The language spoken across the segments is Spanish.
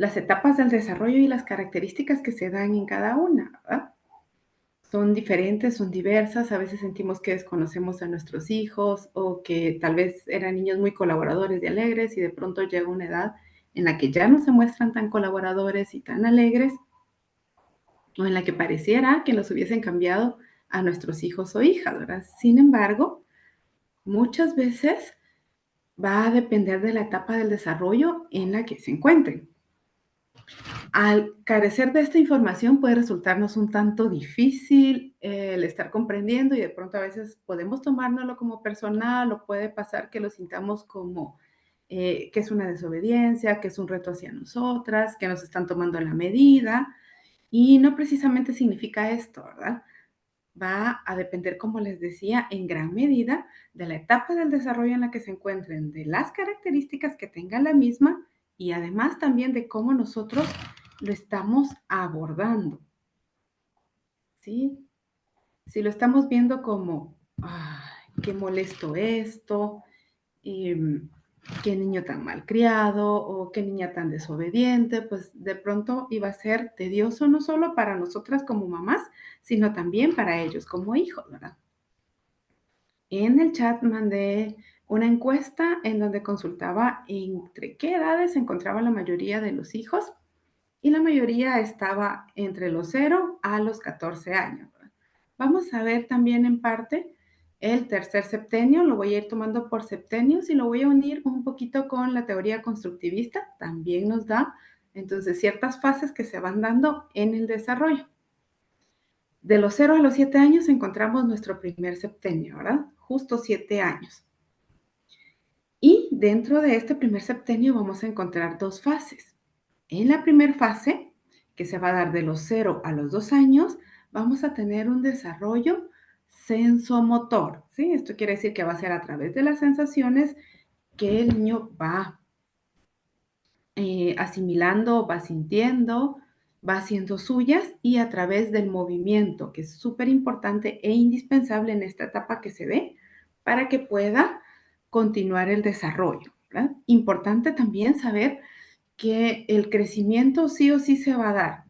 las etapas del desarrollo y las características que se dan en cada una, ¿verdad? Son diferentes, son diversas, a veces sentimos que desconocemos a nuestros hijos o que tal vez eran niños muy colaboradores y alegres y de pronto llega una edad en la que ya no se muestran tan colaboradores y tan alegres o en la que pareciera que nos hubiesen cambiado a nuestros hijos o hijas, ¿verdad? Sin embargo, muchas veces va a depender de la etapa del desarrollo en la que se encuentren. Al carecer de esta información puede resultarnos un tanto difícil el estar comprendiendo y de pronto a veces podemos tomárnoslo como personal o puede pasar que lo sintamos como que es una desobediencia, que es un reto hacia nosotras, que nos están tomando la medida y no precisamente significa esto, ¿verdad? Va a depender, como les decía, en gran medida de la etapa del desarrollo en la que se encuentren, de las características que tenga la misma y además también de cómo nosotros lo estamos abordando, ¿sí? Si lo estamos viendo como, ay, qué molesto esto, em, qué niño tan malcriado o qué niña tan desobediente, pues de pronto iba a ser tedioso no solo para nosotras como mamás, sino también para ellos como hijos, ¿verdad? En el chat mandé una encuesta en donde consultaba entre qué edades se encontraba la mayoría de los hijos y la mayoría estaba entre los 0 a los 14 años. Vamos a ver también en parte el tercer septenio, lo voy a ir tomando por septenios y lo voy a unir un poquito con la teoría constructivista, también nos da entonces ciertas fases que se van dando en el desarrollo. De los 0 a los 7 años encontramos nuestro primer septenio, ¿verdad? Justo 7 años. Y dentro de este primer septenio vamos a encontrar dos fases. En la primera fase, que se va a dar de los 0 a los 2 años, vamos a tener un desarrollo sensomotor, ¿sí? Esto quiere decir que va a ser a través de las sensaciones que el niño va asimilando, va sintiendo, va haciendo suyas y a través del movimiento, que es súper importante e indispensable en esta etapa que se ve para que pueda continuar el desarrollo, ¿verdad? Importante también saber que el crecimiento sí o sí se va a dar,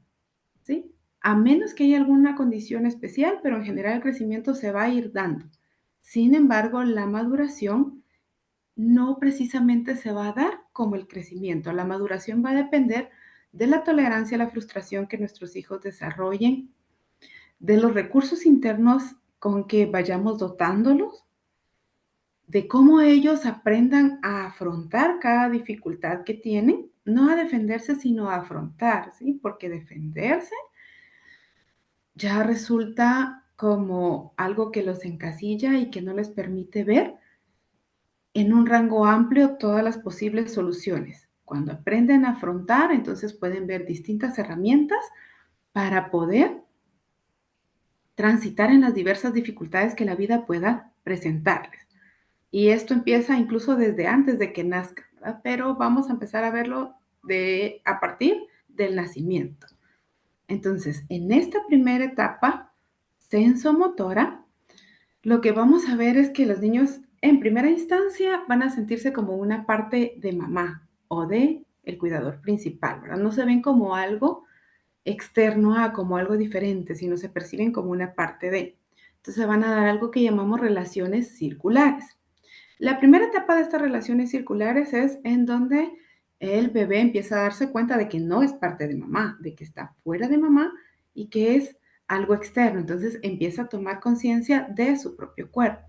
¿sí? A menos que haya alguna condición especial, pero en general el crecimiento se va a ir dando. Sin embargo, la maduración no precisamente se va a dar como el crecimiento. La maduración va a depender de la tolerancia a la frustración que nuestros hijos desarrollen, de los recursos internos con que vayamos dotándolos, de cómo ellos aprendan a afrontar cada dificultad que tienen, no a defenderse, sino a afrontar, ¿sí? Porque defenderse ya resulta como algo que los encasilla y que no les permite ver en un rango amplio todas las posibles soluciones. Cuando aprenden a afrontar, entonces pueden ver distintas herramientas para poder transitar en las diversas dificultades que la vida pueda presentarles. Y esto empieza incluso desde antes de que nazcan, ¿verdad? Pero vamos a empezar a verlo a partir del nacimiento. Entonces, en esta primera etapa sensomotora, lo que vamos a ver es que los niños en primera instancia van a sentirse como una parte de mamá o de el cuidador principal, ¿verdad? No se ven como algo externo a como algo diferente, sino se perciben como una parte de. Entonces van a dar algo que llamamos relaciones circulares. La primera etapa de estas relaciones circulares es en donde el bebé empieza a darse cuenta de que no es parte de mamá, de que está fuera de mamá y que es algo externo. Entonces empieza a tomar conciencia de su propio cuerpo.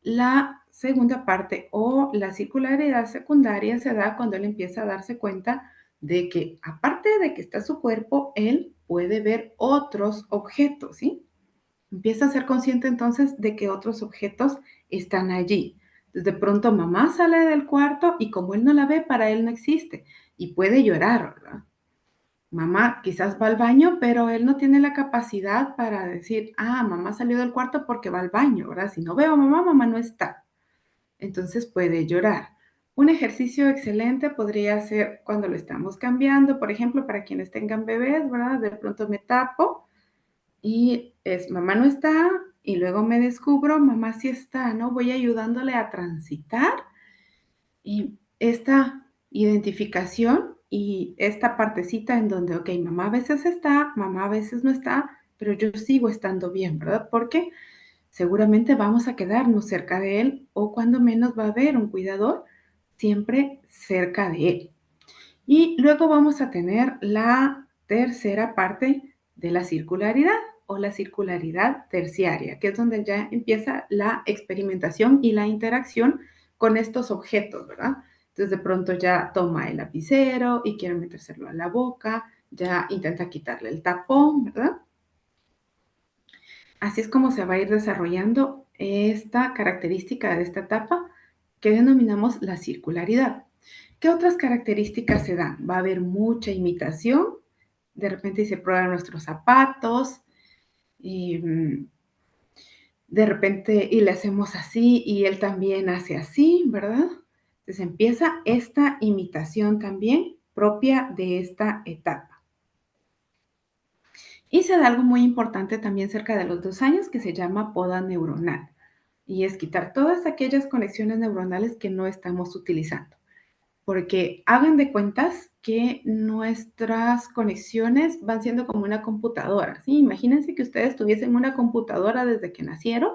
La segunda parte o la circularidad secundaria se da cuando él empieza a darse cuenta de que aparte de que está su cuerpo, él puede ver otros objetos, ¿sí? Empieza a ser consciente entonces de que otros objetos están allí. Entonces, de pronto mamá sale del cuarto y como él no la ve, para él no existe y puede llorar, ¿verdad? Mamá quizás va al baño, pero él no tiene la capacidad para decir, ah, mamá salió del cuarto porque va al baño, ¿verdad? Si no veo a mamá, mamá no está. Entonces puede llorar. Un ejercicio excelente podría ser cuando lo estamos cambiando, por ejemplo, para quienes tengan bebés, ¿verdad? De pronto me tapo y es mamá no está y luego me descubro, mamá sí está, ¿no? Voy ayudándole a transitar y esta identificación y esta partecita en donde, ok, mamá a veces está, mamá a veces no está, pero yo sigo estando bien, ¿verdad? Porque seguramente vamos a quedarnos cerca de él o cuando menos va a haber un cuidador siempre cerca de él. Y luego vamos a tener la tercera parte de la circularidad o la circularidad terciaria, que es donde ya empieza la experimentación y la interacción con estos objetos, ¿verdad? Entonces de pronto ya toma el lapicero y quiere metérselo a la boca, ya intenta quitarle el tapón, ¿verdad? Así es como se va a ir desarrollando esta característica de esta etapa que denominamos la circularidad. ¿Qué otras características se dan? Va a haber mucha imitación, de repente se prueban nuestros zapatos y de repente y le hacemos así y él también hace así, ¿verdad? Entonces empieza esta imitación también propia de esta etapa. Y se da algo muy importante también cerca de los 2 años que se llama poda neuronal. Y es quitar todas aquellas conexiones neuronales que no estamos utilizando. Porque hagan de cuentas que nuestras conexiones van siendo como una computadora, ¿sí? Imagínense que ustedes tuviesen una computadora desde que nacieron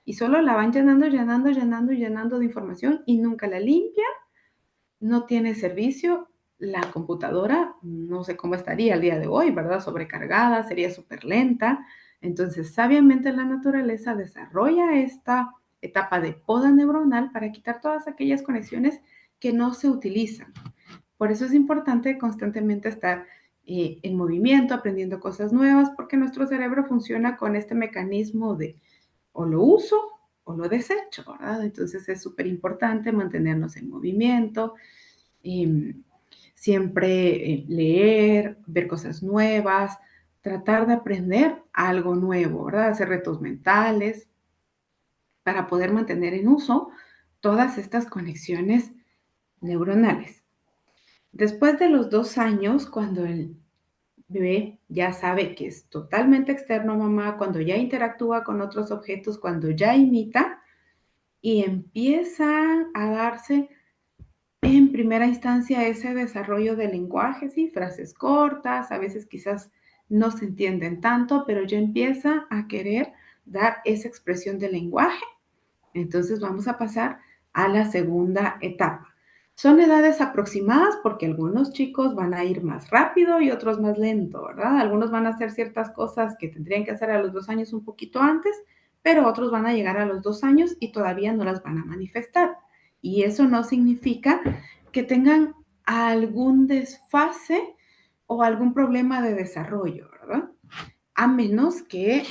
y solo la van llenando, llenando, llenando y llenando de información y nunca la limpian, no tiene servicio, la computadora no sé cómo estaría el día de hoy, ¿verdad? Sobrecargada, sería súper lenta. Entonces, sabiamente la naturaleza desarrolla esta etapa de poda neuronal para quitar todas aquellas conexiones que no se utilizan. Por eso es importante constantemente estar en movimiento, aprendiendo cosas nuevas, porque nuestro cerebro funciona con este mecanismo de o lo uso o lo desecho, ¿verdad? Entonces es súper importante mantenernos en movimiento, eh, siempre leer, ver cosas nuevas, tratar de aprender algo nuevo, ¿verdad? Hacer retos mentales para poder mantener en uso todas estas conexiones neuronales. Después de los 2 años, cuando el bebé ya sabe que es totalmente externo a mamá, cuando ya interactúa con otros objetos, cuando ya imita y empieza a darse en primera instancia ese desarrollo del lenguaje, sí, frases cortas, a veces quizás no se entienden tanto, pero ya empieza a querer dar esa expresión del lenguaje. Entonces vamos a pasar a la segunda etapa. Son edades aproximadas porque algunos chicos van a ir más rápido y otros más lento, ¿verdad? Algunos van a hacer ciertas cosas que tendrían que hacer a los 2 años un poquito antes, pero otros van a llegar a los 2 años y todavía no las van a manifestar. Y eso no significa que tengan algún desfase o algún problema de desarrollo, ¿verdad? A menos que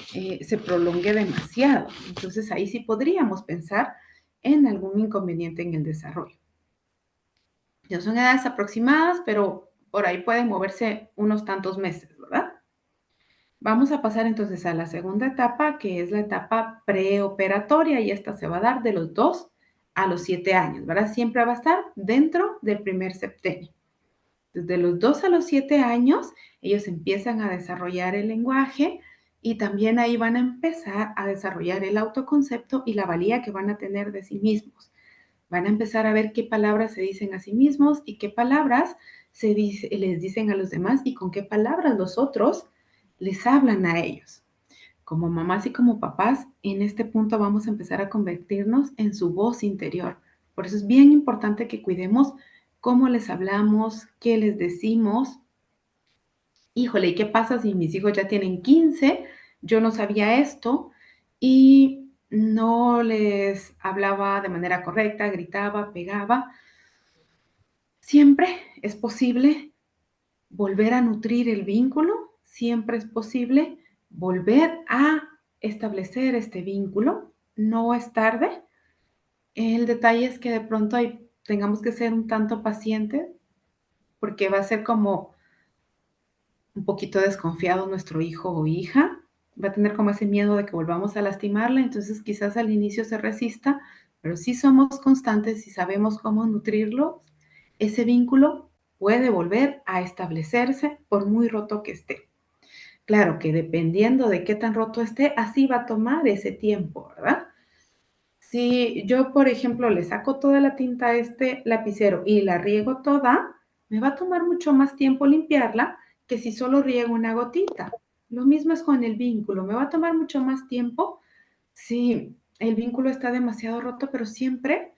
se prolongue demasiado. Entonces ahí sí podríamos pensar en algún inconveniente en el desarrollo. Ya son edades aproximadas, pero por ahí pueden moverse unos tantos meses, ¿verdad? Vamos a pasar entonces a la segunda etapa, que es la etapa preoperatoria, y esta se va a dar de los 2 a los 7 años, ¿verdad? Siempre va a estar dentro del primer septenio. Desde los 2 a los 7 años, ellos empiezan a desarrollar el lenguaje y también ahí van a empezar a desarrollar el autoconcepto y la valía que van a tener de sí mismos. Van a empezar a ver qué palabras se dicen a sí mismos y qué palabras les dicen a los demás y con qué palabras los otros les hablan a ellos. Como mamás y como papás, en este punto vamos a empezar a convertirnos en su voz interior. Por eso es bien importante que cuidemos cómo les hablamos, qué les decimos. Híjole, ¿y qué pasa si mis hijos ya tienen 15? Yo no sabía esto y no les hablaba de manera correcta, gritaba, pegaba. Siempre es posible volver a nutrir el vínculo, siempre es posible volver a establecer este vínculo, no es tarde. El detalle es que de pronto tengamos que ser un tanto pacientes porque va a ser como un poquito desconfiado nuestro hijo o hija, va a tener como ese miedo de que volvamos a lastimarla, entonces quizás al inicio se resista, pero si somos constantes y sabemos cómo nutrirlo, ese vínculo puede volver a establecerse por muy roto que esté. Claro que dependiendo de qué tan roto esté, así va a tomar ese tiempo, ¿verdad? Si yo, por ejemplo, le saco toda la tinta a este lapicero y la riego toda, me va a tomar mucho más tiempo limpiarla que si solo riego una gotita. Lo mismo es con el vínculo, me va a tomar mucho más tiempo si el vínculo está demasiado roto, pero siempre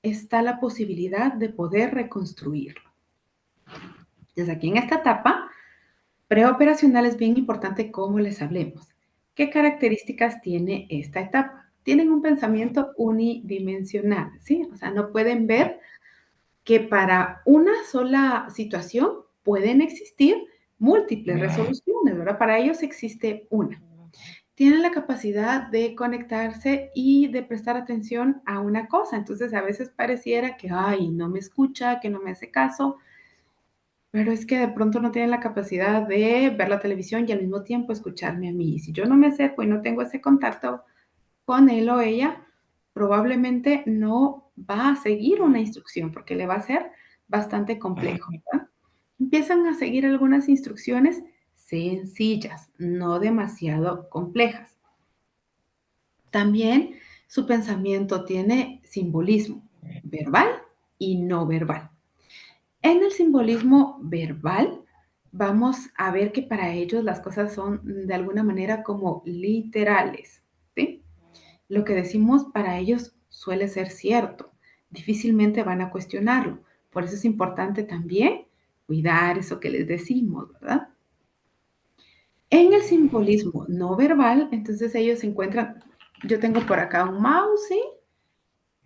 está la posibilidad de poder reconstruirlo. Desde aquí en esta etapa preoperacional es bien importante cómo les hablemos. ¿Qué características tiene esta etapa? Tienen un pensamiento unidimensional, ¿sí? O sea, no pueden ver que para una sola situación pueden existir múltiples resoluciones, ¿verdad? Para ellos existe una. Tienen la capacidad de conectarse y de prestar atención a una cosa. Entonces, a veces pareciera que, ay, no me escucha, que no me hace caso, pero es que de pronto no tienen la capacidad de ver la televisión y al mismo tiempo escucharme a mí. Y si yo no me acerco y no tengo ese contacto con él o ella, probablemente no va a seguir una instrucción porque le va a ser bastante complejo, ¿verdad? Empiezan a seguir algunas instrucciones sencillas, no demasiado complejas. También su pensamiento tiene simbolismo verbal y no verbal. En el simbolismo verbal, vamos a ver que para ellos las cosas son de alguna manera como literales, ¿sí? Lo que decimos para ellos suele ser cierto. Difícilmente van a cuestionarlo. Por eso es importante también cuidar eso que les decimos, ¿verdad? En el simbolismo no verbal, entonces ellos se encuentran, yo tengo por acá un mouse, ¿sí?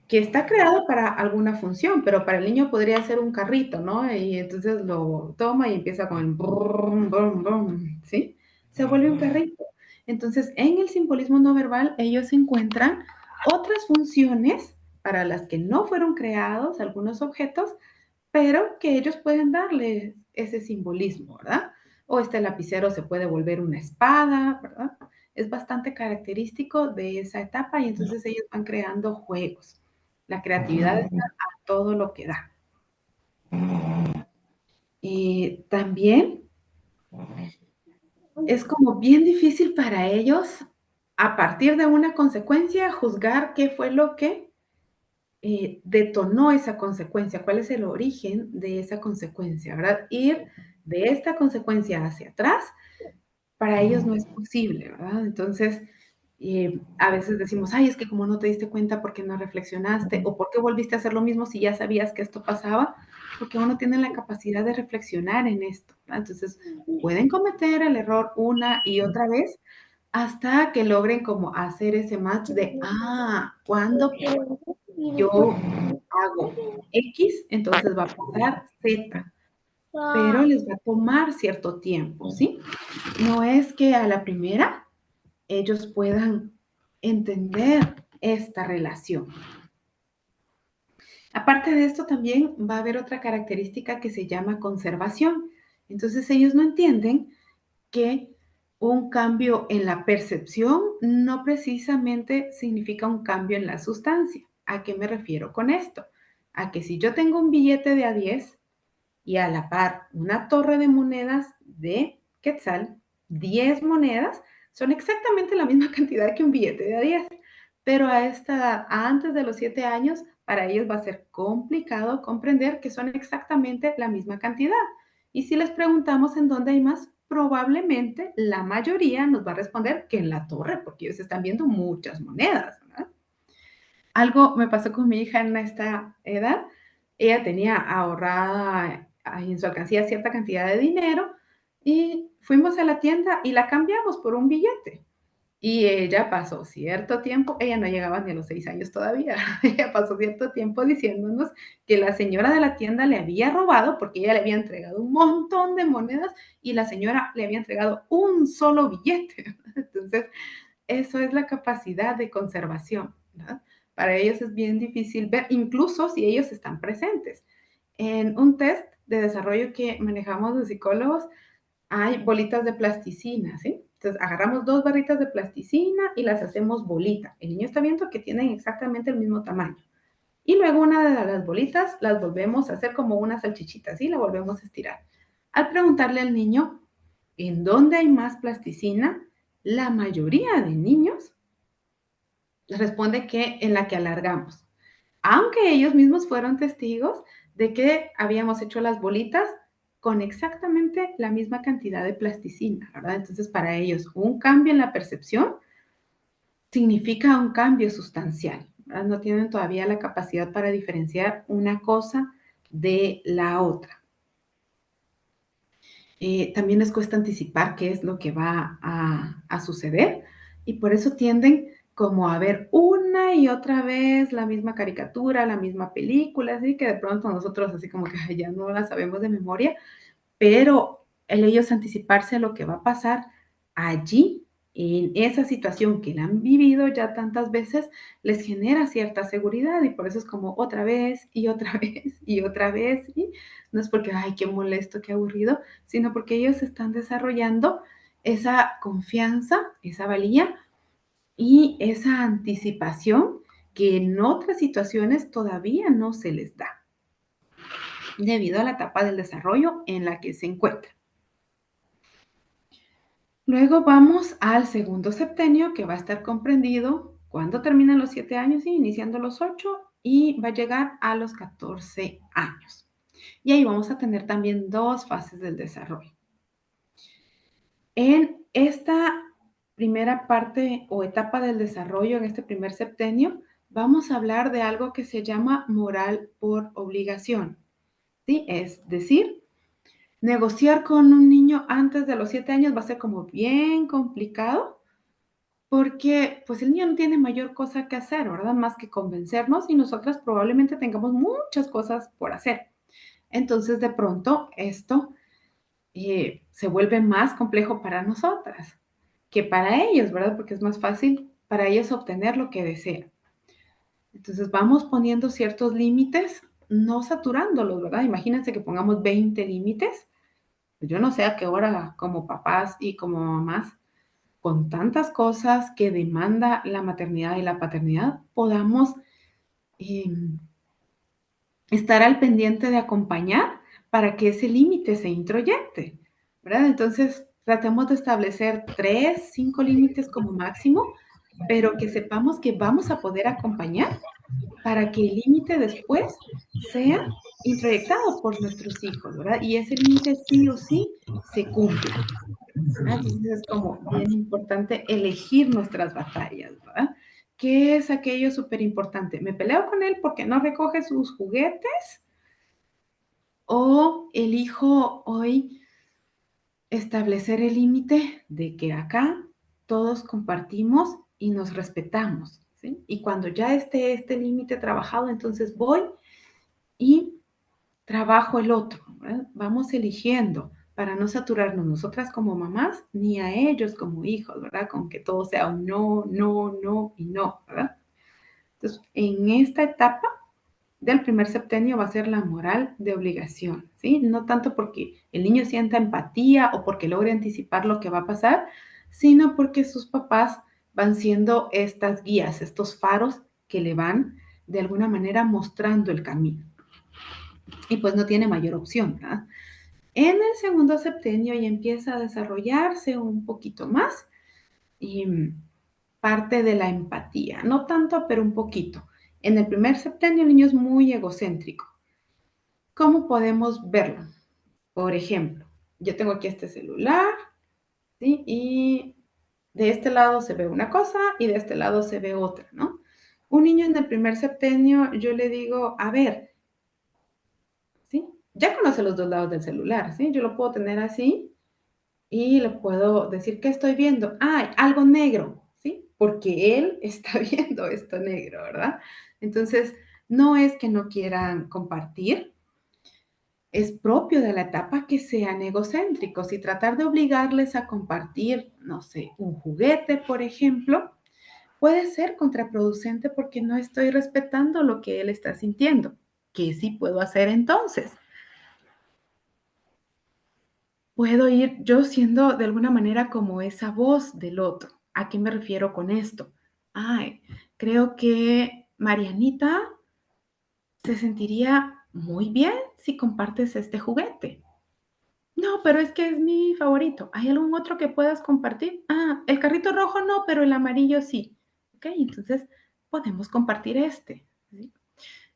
Que está creado para alguna función, pero para el niño podría ser un carrito, ¿no? Y entonces lo toma y empieza con el brum, brum, brum, ¿sí? Se vuelve un carrito. Entonces, en el simbolismo no verbal, ellos encuentran otras funciones para las que no fueron creados algunos objetos, pero que ellos pueden darle ese simbolismo, ¿verdad? O este lapicero se puede volver una espada, ¿verdad? Es bastante característico de esa etapa y entonces ellos van creando juegos. La creatividad está a todo lo que da. También es como bien difícil para ellos, a partir de una consecuencia, juzgar qué fue lo que detonó esa consecuencia, cuál es el origen de esa consecuencia, ¿verdad? Ir de esta consecuencia hacia atrás, para ellos no es posible, ¿verdad? Entonces, a veces decimos, ay, es que como no te diste cuenta, ¿por qué no reflexionaste? ¿O por qué volviste a hacer lo mismo si ya sabías que esto pasaba? Porque uno tiene la capacidad de reflexionar en esto, ¿verdad? Entonces, pueden cometer el error una y otra vez hasta que logren como hacer ese match de, cuando yo hago X, entonces va a pasar Z, pero les va a tomar cierto tiempo, ¿sí? No es que a la primera ellos puedan entender esta relación. Aparte de esto, también va a haber otra característica que se llama conservación. Entonces, ellos no entienden que un cambio en la percepción no precisamente significa un cambio en la sustancia. ¿A qué me refiero con esto? A que si yo tengo un billete de A10 y a la par una torre de monedas de Quetzal, 10 monedas, son exactamente la misma cantidad que un billete de A10. Pero a esta edad, antes de los 7 años, para ellos va a ser complicado comprender que son exactamente la misma cantidad. Y si les preguntamos en dónde hay más, probablemente la mayoría nos va a responder que en la torre, porque ellos están viendo muchas monedas, ¿verdad? Algo me pasó con mi hija en esta edad. Ella tenía ahorrada en su alcancía cierta cantidad de dinero y fuimos a la tienda y la cambiamos por un billete. Y ella pasó cierto tiempo, ella no llegaba ni a los 6 años todavía, ella pasó cierto tiempo diciéndonos que la señora de la tienda le había robado porque ella le había entregado un montón de monedas y la señora le había entregado un solo billete. Entonces, eso es la capacidad de conservación, ¿verdad? Para ellos es bien difícil ver, incluso si ellos están presentes. En un test de desarrollo que manejamos los psicólogos, hay bolitas de plasticina, ¿sí? Entonces agarramos 2 barritas de plasticina y las hacemos bolita. El niño está viendo que tienen exactamente el mismo tamaño. Y luego una de las bolitas las volvemos a hacer como una salchichita, ¿sí? La volvemos a estirar. Al preguntarle al niño, ¿en dónde hay más plasticina? La mayoría de niños responde que en la que alargamos. Aunque ellos mismos fueron testigos de que habíamos hecho las bolitas con exactamente la misma cantidad de plasticina, ¿verdad? Entonces, para ellos, un cambio en la percepción significa un cambio sustancial, ¿verdad? No tienen todavía la capacidad para diferenciar una cosa de la otra. También les cuesta anticipar qué es lo que va a suceder y por eso tienden como a ver una y otra vez la misma caricatura, la misma película, así que de pronto nosotros así como que "Ay, ya no la sabemos de memoria, pero el ellos anticiparse a lo que va a pasar allí, en esa situación que la han vivido ya tantas veces, les genera cierta seguridad y por eso es como otra vez y otra vez y otra vez, y no es porque, ay, qué molesto, qué aburrido, sino porque ellos están desarrollando esa confianza, esa valía y esa anticipación que en otras situaciones todavía no se les da, debido a la etapa del desarrollo en la que se encuentran. Luego vamos al segundo septenio, que va a estar comprendido cuando terminan los 7 años y iniciando los 8 y va a llegar a los 14 años. Y ahí vamos a tener también 2 fases del desarrollo. En esta primera parte o etapa del desarrollo, en este primer septenio, vamos a hablar de algo que se llama moral por obligación, ¿sí? Es decir, negociar con un niño antes de los 7 años va a ser como bien complicado, porque, pues, el niño no tiene mayor cosa que hacer, ¿verdad? Más que convencernos y nosotras probablemente tengamos muchas cosas por hacer. Entonces, de pronto, esto, se vuelve más complejo para nosotras que para ellos, ¿verdad? Porque es más fácil para ellos obtener lo que desean. Entonces, vamos poniendo ciertos límites, no saturándolos, ¿verdad? Imagínense que pongamos 20 límites. Pues, yo no sé a qué hora, como papás y como mamás, con tantas cosas que demanda la maternidad y la paternidad, podamos em, estar al pendiente de acompañar para que ese límite se introyecte, ¿verdad? Entonces, tratemos de establecer 3, 5 límites como máximo, pero que sepamos que vamos a poder acompañar para que el límite después sea introyectado por nuestros hijos, ¿verdad? Y ese límite sí o sí se cumpla. Entonces es como bien importante elegir nuestras batallas, ¿verdad? ¿Qué es aquello súper importante? ¿Me peleo con él porque no recoge sus juguetes? ¿O elijo hoy establecer el límite de que acá todos compartimos y nos respetamos? ¿Sí? Y cuando ya esté este límite trabajado, entonces voy y trabajo el otro, ¿verdad? Vamos eligiendo para no saturarnos nosotras como mamás ni a ellos como hijos, ¿verdad? Con que todo sea un no, no, no y no, ¿verdad? Entonces, en esta etapa del primer septenio va a ser la moral de obligación, ¿sí? No tanto porque el niño sienta empatía o porque logre anticipar lo que va a pasar, sino porque sus papás van siendo estas guías, estos faros que le van de alguna manera mostrando el camino. Y pues no tiene mayor opción, ¿verdad? En el segundo septenio ya empieza a desarrollarse un poquito más y parte de la empatía, no tanto, pero un poquito. En el primer septenio el niño es muy egocéntrico. ¿Cómo podemos verlo? Por ejemplo, yo tengo aquí este celular, ¿sí? Y de este lado se ve una cosa y de este lado se ve otra, ¿no? Un niño en el primer septenio, yo le digo, a ver, ¿sí? Ya conoce los dos lados del celular, ¿sí? Yo lo puedo tener así y le puedo decir, ¿qué estoy viendo? ¡Ay, algo negro! ¿Sí? Porque él está viendo esto negro, ¿verdad? Entonces, no es que no quieran compartir, es propio de la etapa que sean egocéntricos y tratar de obligarles a compartir, no sé, un juguete, por ejemplo, puede ser contraproducente porque no estoy respetando lo que él está sintiendo. ¿Qué sí puedo hacer entonces? Puedo ir yo siendo de alguna manera como esa voz del otro. ¿A qué me refiero con esto? Ay, creo que Marianita se sentiría muy bien si compartes este juguete. No, pero es que es mi favorito. ¿Hay algún otro que puedas compartir? Ah, el carrito rojo no, pero el amarillo sí. Ok, entonces podemos compartir este. ¿Sí?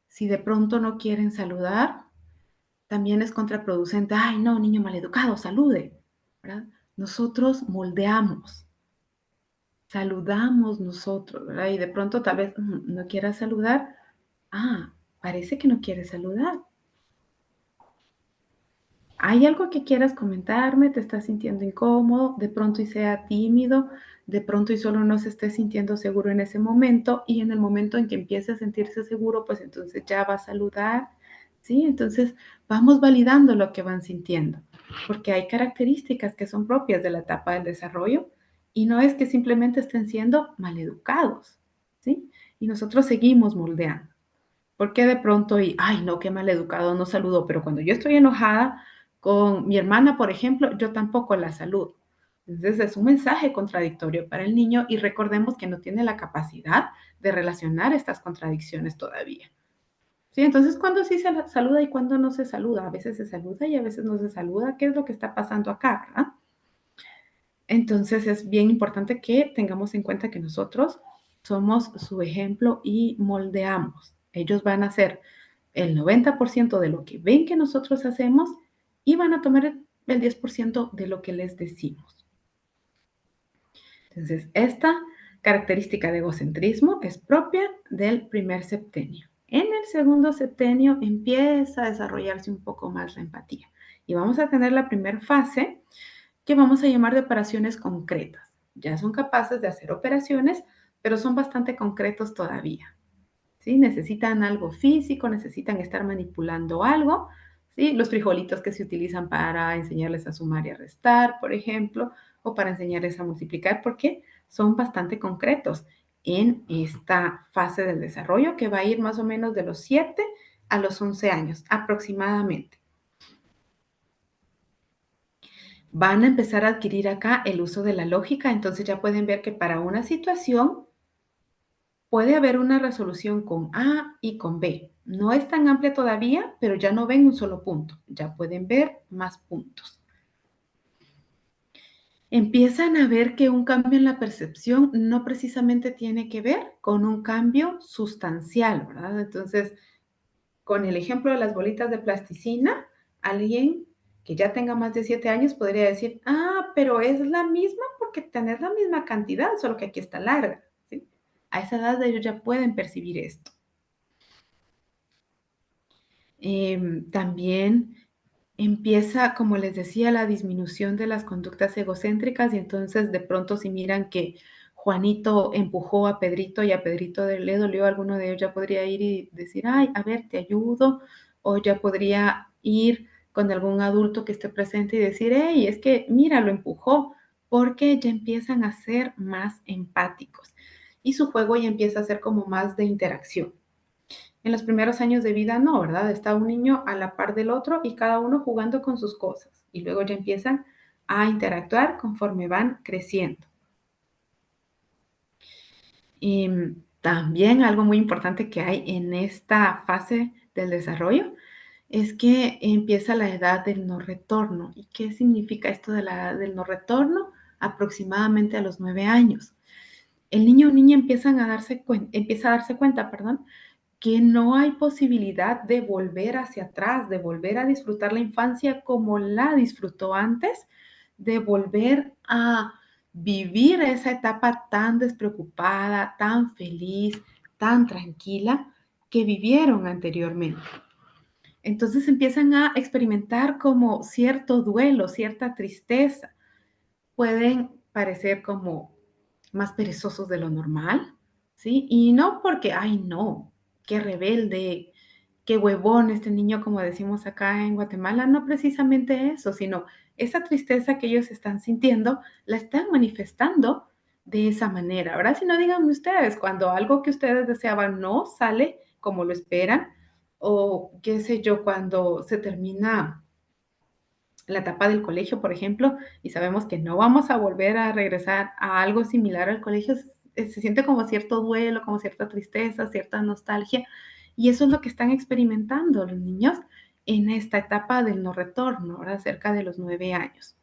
Si de pronto no quieren saludar, también es contraproducente. Ay, no, niño maleducado, salude, ¿verdad? Nosotros moldeamos, saludamos nosotros, ¿verdad? Y de pronto tal vez no quiera saludar. Ah, parece que no quiere saludar. ¿Hay algo que quieras comentarme? ¿Te estás sintiendo incómodo? De pronto y sea tímido, de pronto y solo no se esté sintiendo seguro en ese momento y en el momento en que empiece a sentirse seguro, pues entonces ya va a saludar, ¿sí? Entonces vamos validando lo que van sintiendo, porque hay características que son propias de la etapa del desarrollo y no es que simplemente estén siendo maleducados, ¿sí? Y nosotros seguimos moldeando. Porque de pronto y, ay, no, qué mal educado, no saludo, pero cuando yo estoy enojada con mi hermana, por ejemplo, yo tampoco la saludo. Entonces es un mensaje contradictorio para el niño y recordemos que no tiene la capacidad de relacionar estas contradicciones todavía. Sí, entonces cuando sí se saluda y cuando no se saluda, a veces se saluda y a veces no se saluda, ¿qué es lo que está pasando acá, verdad? Entonces es bien importante que tengamos en cuenta que nosotros somos su ejemplo y moldeamos. Ellos van a hacer el 90% de lo que ven que nosotros hacemos y van a tomar el 10% de lo que les decimos. Entonces, esta característica de egocentrismo es propia del primer septenio. En el segundo septenio empieza a desarrollarse un poco más la empatía y vamos a tener la primera fase que vamos a llamar de operaciones concretas. Ya son capaces de hacer operaciones, pero son bastante concretos todavía. ¿Sí? Necesitan algo físico, necesitan estar manipulando algo, ¿sí? Los frijolitos que se utilizan para enseñarles a sumar y a restar, por ejemplo, o para enseñarles a multiplicar, porque son bastante concretos en esta fase del desarrollo que va a ir más o menos de los 7 a los 11 años aproximadamente. Van a empezar a adquirir acá el uso de la lógica, entonces ya pueden ver que para una situación puede haber una resolución con A y con B. No es tan amplia todavía, pero ya no ven un solo punto, ya pueden ver más puntos. Empiezan a ver que un cambio en la percepción no precisamente tiene que ver con un cambio sustancial, ¿verdad? Entonces, con el ejemplo de las bolitas de plasticina, alguien que ya tenga más de 7 años podría decir, ah, pero es la misma porque tenés la misma cantidad, solo que aquí está larga, ¿sí? A esa edad ellos ya pueden percibir esto. También empieza, como les decía, la disminución de las conductas egocéntricas y entonces de pronto si miran que Juanito empujó a Pedrito y a Pedrito le dolió a alguno de ellos, ya podría ir y decir, ay, a ver, te ayudo, o ya podría ir con algún adulto que esté presente y decir, hey, es que mira, lo empujó, porque ya empiezan a ser más empáticos y su juego ya empieza a ser como más de interacción. En los primeros años de vida no, ¿verdad? Está un niño a la par del otro y cada uno jugando con sus cosas. Y luego ya empiezan a interactuar conforme van creciendo. Y también algo muy importante que hay en esta fase del desarrollo es que empieza la edad del no retorno. ¿Y qué significa esto de la edad del no retorno? Aproximadamente a los 9 años. El niño o niña empieza a darse cuenta, perdón, que no hay posibilidad de volver hacia atrás, de volver a disfrutar la infancia como la disfrutó antes, de volver a vivir esa etapa tan despreocupada, tan feliz, tan tranquila que vivieron anteriormente. Entonces empiezan a experimentar como cierto duelo, cierta tristeza. Pueden parecer como más perezosos de lo normal, ¿sí? Y no porque, ay, no, qué rebelde, qué huevón este niño, como decimos acá en Guatemala, no precisamente eso, sino esa tristeza que ellos están sintiendo, la están manifestando de esa manera, ¿verdad? Si no, díganme ustedes, cuando algo que ustedes deseaban no sale como lo esperan, o qué sé yo, cuando se termina la etapa del colegio, por ejemplo, y sabemos que no vamos a volver a regresar a algo similar al colegio, se siente como cierto duelo, como cierta tristeza, cierta nostalgia, y eso es lo que están experimentando los niños en esta etapa del no retorno, ahora cerca de los 9 años.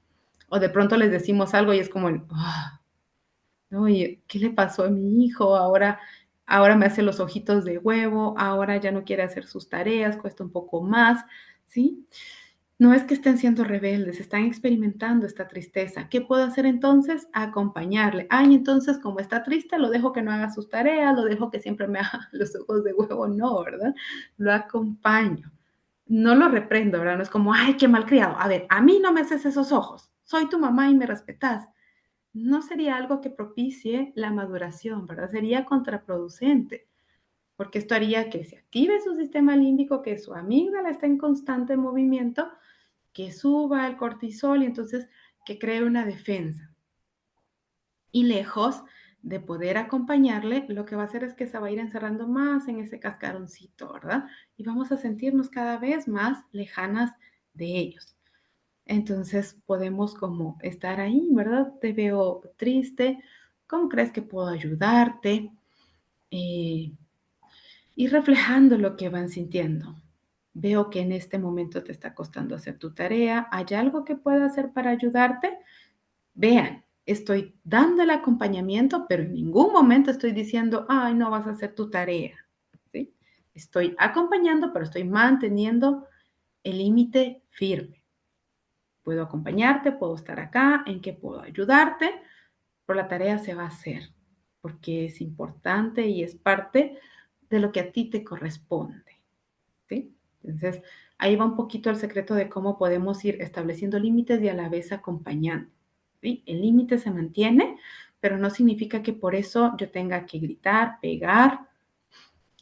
O de pronto les decimos algo y es como el, oye, ¿qué le pasó a mi hijo? Ahora me hace los ojitos de huevo, ahora ya no quiere hacer sus tareas, cuesta un poco más, ¿sí? No es que estén siendo rebeldes, están experimentando esta tristeza. ¿Qué puedo hacer entonces? Acompañarle. Ay, entonces como está triste, lo dejo que no haga sus tareas, lo dejo que siempre me haga los ojos de huevo. No, ¿verdad? Lo acompaño. No lo reprendo, ¿verdad? No es como, ay, qué malcriado. A ver, a mí no me haces esos ojos. Soy tu mamá y me respetas. No sería algo que propicie la maduración, ¿verdad? Sería contraproducente, porque esto haría que se active su sistema límbico, que su amígdala esté en constante movimiento, que suba el cortisol y entonces que cree una defensa. Y lejos de poder acompañarle, lo que va a hacer es que se va a ir encerrando más en ese cascaroncito, ¿verdad? Y vamos a sentirnos cada vez más lejanas de ellos. Entonces podemos como estar ahí, ¿verdad? Te veo triste, ¿cómo crees que puedo ayudarte? Eh, y reflejando lo que van sintiendo. Veo que en este momento te está costando hacer tu tarea. ¿Hay algo que pueda hacer para ayudarte? Vean, estoy dando el acompañamiento, pero en ningún momento estoy diciendo, ay, no vas a hacer tu tarea. ¿Sí? Estoy acompañando, pero estoy manteniendo el límite firme. Puedo acompañarte, puedo estar acá, en qué puedo ayudarte, pero la tarea se va a hacer, porque es importante y es parte de lo que a ti te corresponde. ¿Sí? Entonces, ahí va un poquito el secreto de cómo podemos ir estableciendo límites y a la vez acompañando. ¿Sí? El límite se mantiene, pero no significa que por eso yo tenga que gritar, pegar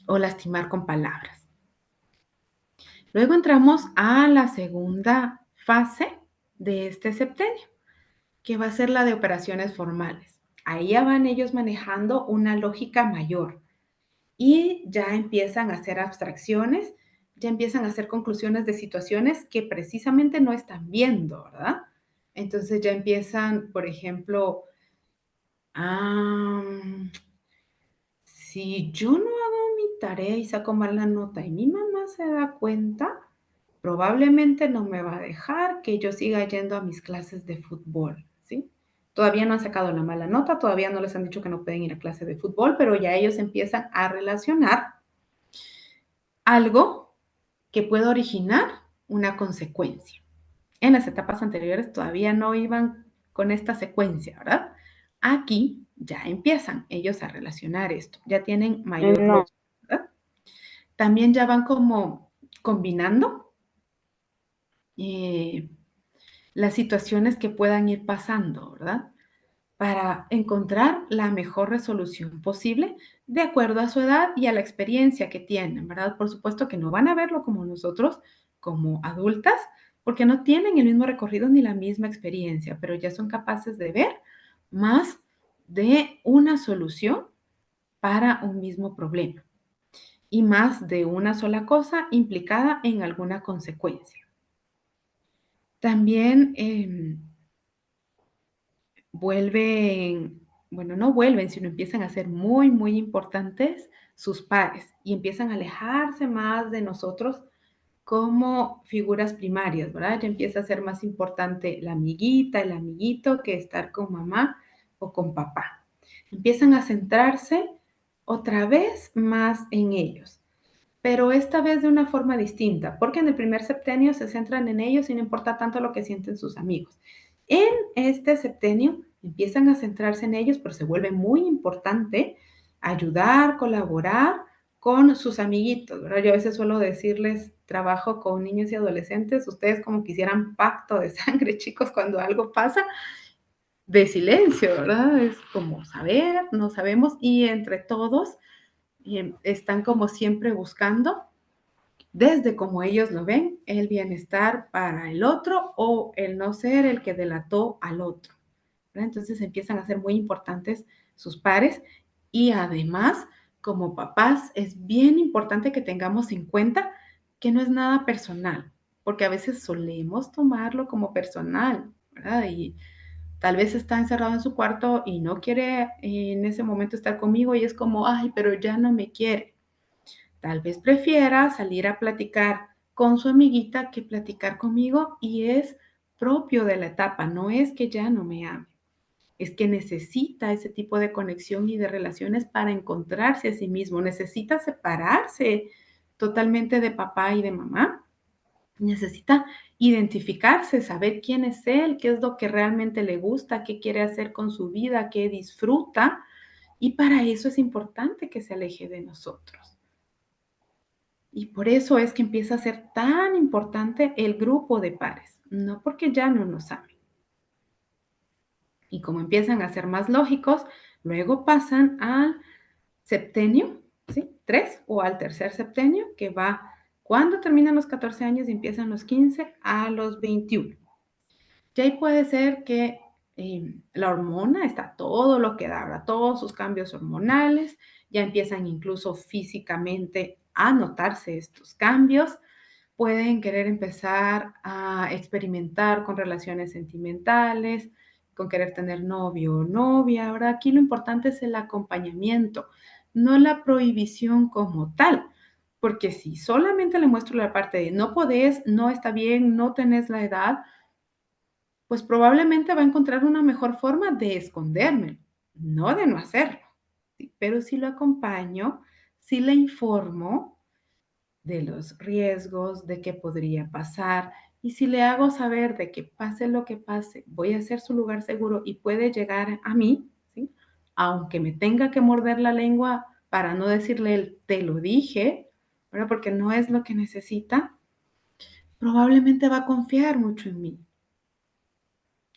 o lastimar con palabras. Luego entramos a la segunda fase de este septenio, que va a ser la de operaciones formales. Ahí ya van ellos manejando una lógica mayor y ya empiezan a hacer abstracciones, ya empiezan a hacer conclusiones de situaciones que precisamente no están viendo, ¿verdad? Entonces ya empiezan, por ejemplo, si yo no hago mi tarea y saco mal la nota y mi mamá se da cuenta, probablemente no me va a dejar que yo siga yendo a mis clases de fútbol, ¿sí? Todavía no han sacado la mala nota, todavía no les han dicho que no pueden ir a clase de fútbol, pero ya ellos empiezan a relacionar algo que pueda originar una consecuencia. En las etapas anteriores todavía no iban con esta secuencia, ¿verdad? Aquí ya empiezan ellos a relacionar esto, ya tienen mayor No. lógica, ¿verdad? También ya van como combinando eh, las situaciones que puedan ir pasando, ¿verdad? Para encontrar la mejor resolución posible de acuerdo a su edad y a la experiencia que tienen, ¿verdad? Por supuesto que no van a verlo como nosotros, como adultas, porque no tienen el mismo recorrido ni la misma experiencia, pero ya son capaces de ver más de una solución para un mismo problema y más de una sola cosa implicada en alguna consecuencia. También vuelven, bueno, no vuelven, sino empiezan a ser muy, muy importantes sus pares y empiezan a alejarse más de nosotros como figuras primarias, ¿verdad? Ya empieza a ser más importante la amiguita, el amiguito que estar con mamá o con papá. Empiezan a centrarse otra vez más en ellos, pero esta vez de una forma distinta, porque en el primer septenio se centran en ellos y no importa tanto lo que sienten sus amigos. En este septenio empiezan a centrarse en ellos, pero se vuelve muy importante ayudar, colaborar con sus amiguitos, ¿verdad? Yo a veces suelo decirles, trabajo con niños y adolescentes, ustedes como quisieran pacto de sangre, chicos, cuando algo pasa, de silencio, ¿verdad? Es como saber, no sabemos, y entre todos están como siempre buscando desde como ellos lo ven, el bienestar para el otro o el no ser el que delató al otro. ¿Verdad? Entonces empiezan a ser muy importantes sus pares y además, como papás, es bien importante que tengamos en cuenta que no es nada personal, porque a veces solemos tomarlo como personal, ¿verdad? Y tal vez está encerrado en su cuarto y no quiere en ese momento estar conmigo y es como, ay, pero ya no me quiere. Tal vez prefiera salir a platicar con su amiguita que platicar conmigo y es propio de la etapa, no es que ya no me ame, es que necesita ese tipo de conexión y de relaciones para encontrarse a sí mismo, necesita separarse totalmente de papá y de mamá Necesita identificarse, saber quién es él, qué es lo que realmente le gusta, qué quiere hacer con su vida, qué disfruta. Y para eso es importante que se aleje de nosotros. Y por eso es que empieza a ser tan importante el grupo de pares, no porque ya no nos amen. Y como empiezan a ser más lógicos, luego pasan al septenio, ¿sí? 3 o al tercer septenio, que va cuando terminan los 14 años y empiezan los 15 a los 21. Y ahí puede ser que la hormona está todo lo que da, ¿verdad? Todos sus cambios hormonales, ya empiezan incluso físicamente a notarse estos cambios, pueden querer empezar a experimentar con relaciones sentimentales, con querer tener novio o novia, ¿verdad? Aquí lo importante es el acompañamiento, no la prohibición como tal, porque si solamente le muestro la parte de no podés, no está bien, no tenés la edad, pues probablemente va a encontrar una mejor forma de esconderme, no de no hacerlo. ¿Sí? Pero si lo acompaño, si le informo de los riesgos, de qué podría pasar, y si le hago saber de que pase lo que pase, voy a ser su lugar seguro y puede llegar a mí, ¿sí? Aunque me tenga que morder la lengua para no decirle el te lo dije, ¿verdad? Porque no es lo que necesita, probablemente va a confiar mucho en mí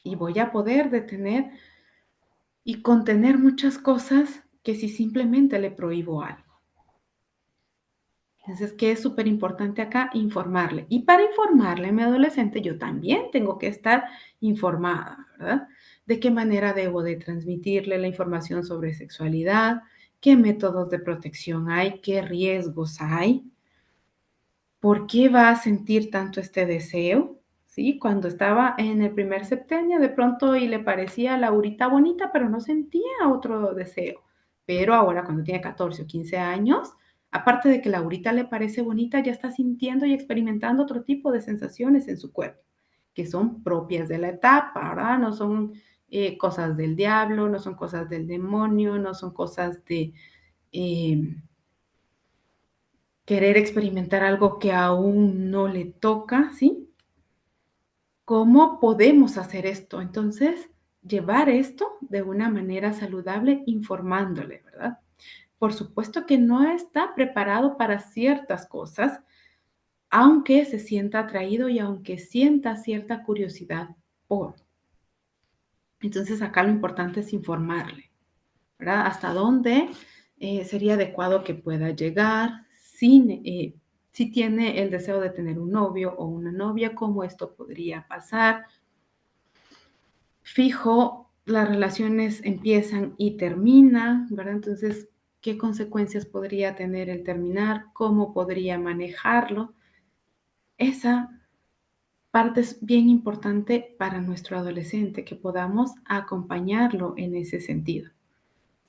y voy a poder detener y contener muchas cosas que si simplemente le prohíbo algo. Entonces, ¿qué es súper importante acá? Informarle. Y para informarle a mi adolescente, yo también tengo que estar informada, ¿verdad? De qué manera debo de transmitirle la información sobre sexualidad, qué métodos de protección hay, qué riesgos hay, ¿por qué va a sentir tanto este deseo? ¿Sí? Cuando estaba en el primer septenio, de pronto y le parecía a Laurita bonita, pero no sentía otro deseo. Pero ahora, cuando tiene 14 o 15 años, aparte de que Laurita le parece bonita, ya está sintiendo y experimentando otro tipo de sensaciones en su cuerpo, que son propias de la etapa, ¿verdad? No son cosas del diablo, no son cosas del demonio, no son cosas de eh, querer experimentar algo que aún no le toca, ¿sí? ¿Cómo podemos hacer esto? Entonces, llevar esto de una manera saludable, informándole, ¿verdad? Por supuesto que no está preparado para ciertas cosas, aunque se sienta atraído y aunque sienta cierta curiosidad por. Entonces, acá lo importante es informarle, ¿verdad? Hasta dónde sería adecuado que pueda llegar, si tiene el deseo de tener un novio o una novia, cómo esto podría pasar. Fijo, las relaciones empiezan y terminan, ¿verdad? Entonces, ¿qué consecuencias podría tener el terminar? ¿Cómo podría manejarlo? Esa parte es bien importante para nuestro adolescente, que podamos acompañarlo en ese sentido.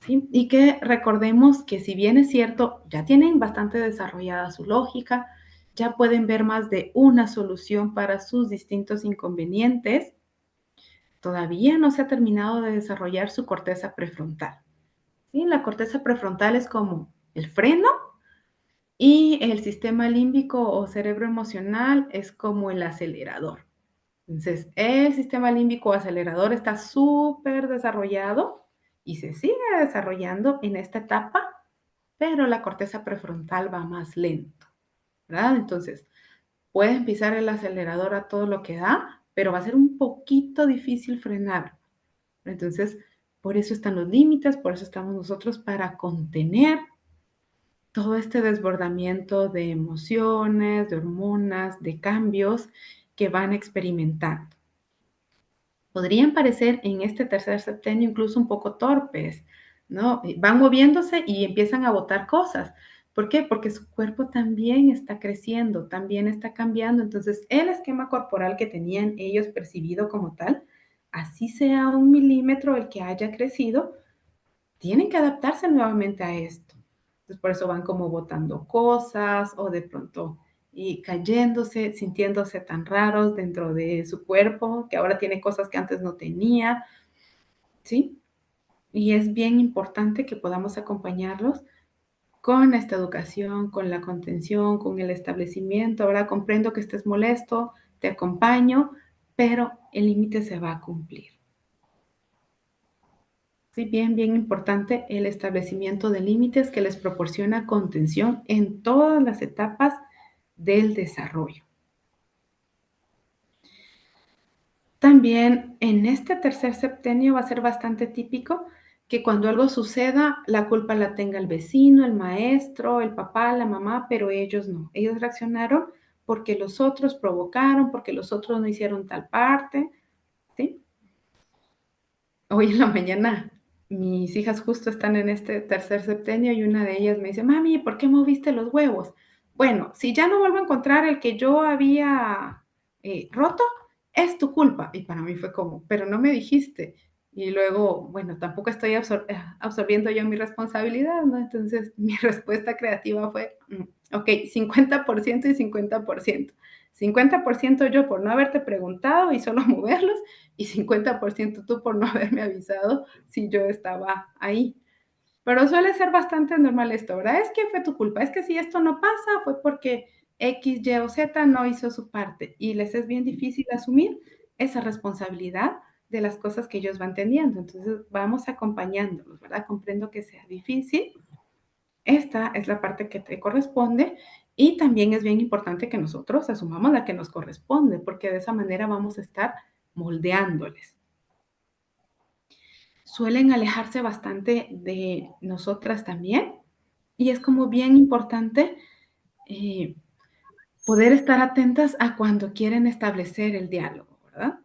¿Sí? Y que recordemos que si bien es cierto, ya tienen bastante desarrollada su lógica, ya pueden ver más de una solución para sus distintos inconvenientes, todavía no se ha terminado de desarrollar su corteza prefrontal. ¿Sí? La corteza prefrontal es como el freno y el sistema límbico o cerebro emocional es como el acelerador. Entonces, el sistema límbico acelerador está súper desarrollado y se sigue desarrollando en esta etapa, pero la corteza prefrontal va más lento, ¿verdad? Entonces, puedes pisar el acelerador a todo lo que da, pero va a ser un poquito difícil frenar. Entonces, por eso están los límites, por eso estamos nosotros para contener todo este desbordamiento de emociones, de hormonas, de cambios que van experimentando. Podrían parecer en este tercer septenio incluso un poco torpes, ¿no? Van moviéndose y empiezan a botar cosas. ¿Por qué? Porque su cuerpo también está creciendo, también está cambiando. Entonces, el esquema corporal que tenían ellos percibido como tal, así sea 1 milímetro el que haya crecido, tienen que adaptarse nuevamente a esto. Entonces, por eso van como botando cosas o de pronto y cayéndose, sintiéndose tan raros dentro de su cuerpo, que ahora tiene cosas que antes no tenía, ¿sí? Y es bien importante que podamos acompañarlos con esta educación, con la contención, con el establecimiento, ¿verdad? Comprendo que estés molesto, te acompaño, pero el límite se va a cumplir. Sí, bien, bien importante el establecimiento de límites que les proporciona contención en todas las etapas del desarrollo. También en este tercer septenio va a ser bastante típico que cuando algo suceda, la culpa la tenga el vecino, el maestro, el papá, la mamá, pero ellos no. Ellos reaccionaron porque los otros provocaron, porque los otros no hicieron tal parte, ¿sí? Hoy en la mañana mis hijas justo están en este tercer septenio y una de ellas me dice: "Mami, ¿por qué moviste los huevos?". Bueno, si ya no vuelvo a encontrar el que yo había, roto, es tu culpa. Y para mí fue como: "Pero no me dijiste". Y luego, bueno, tampoco estoy absorbiendo yo mi responsabilidad, ¿no? Entonces, mi respuesta creativa fue: okey, 50% y 50%. 50% yo por no haberte preguntado y solo moverlos, y 50% tú por no haberme avisado si yo estaba ahí. Pero suele ser bastante normal esto, ¿verdad? Es que fue tu culpa, es que si esto no pasa fue porque X, Y o Z no hizo su parte y les es bien difícil asumir esa responsabilidad de las cosas que ellos van teniendo. Entonces vamos acompañándolos, ¿verdad? Comprendo que sea difícil. Esta es la parte que te corresponde y también es bien importante que nosotros asumamos la que nos corresponde, porque de esa manera vamos a estar moldeándoles. Suelen alejarse bastante de nosotras también y es como bien importante eh, poder estar atentas a cuando quieren establecer el diálogo, ¿verdad?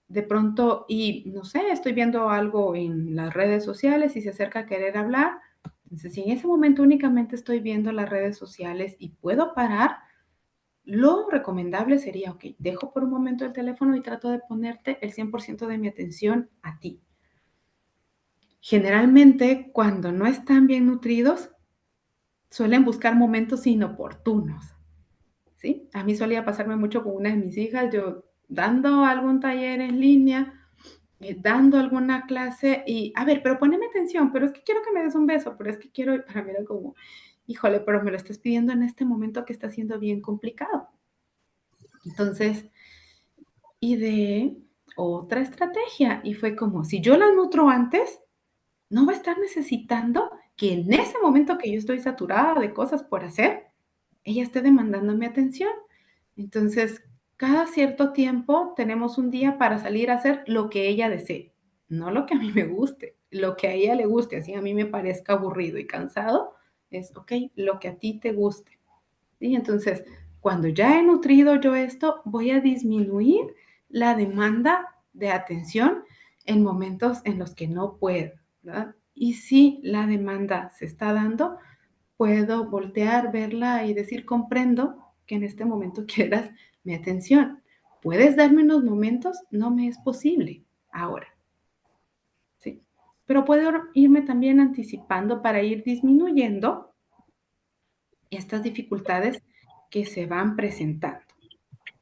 De pronto, y no sé, estoy viendo algo en las redes sociales y se acerca a querer hablar. Entonces, si en ese momento únicamente estoy viendo las redes sociales y puedo parar, lo recomendable sería, ok, dejo por un momento el teléfono y trato de ponerte el 100% de mi atención a ti. Generalmente, cuando no están bien nutridos, suelen buscar momentos inoportunos, ¿sí? A mí solía pasarme mucho con una de mis hijas, yo dando algún taller en línea, dando alguna clase y, a ver, pero poneme atención, pero es que quiero que me des un beso, pero es que quiero, y para mí era como, híjole, pero me lo estás pidiendo en este momento que está siendo bien complicado. Entonces, ideé otra estrategia y fue como, si yo la nutro antes, no va a estar necesitando que en ese momento que yo estoy saturada de cosas por hacer, ella esté demandando mi atención. Entonces, cada cierto tiempo tenemos un día para salir a hacer lo que ella desee, no lo que a mí me guste, lo que a ella le guste, así a mí me parezca aburrido y cansado, es, okey, lo que a ti te guste. ¿Sí? Entonces, cuando ya he nutrido yo esto, voy a disminuir la demanda de atención en momentos en los que no puedo, ¿verdad? Y si la demanda se está dando, puedo voltear, verla y decir, comprendo que en este momento quieras mi atención. ¿Puedes darme unos momentos? No me es posible ahora, ¿sí? Pero puedo irme también anticipando para ir disminuyendo estas dificultades que se van presentando.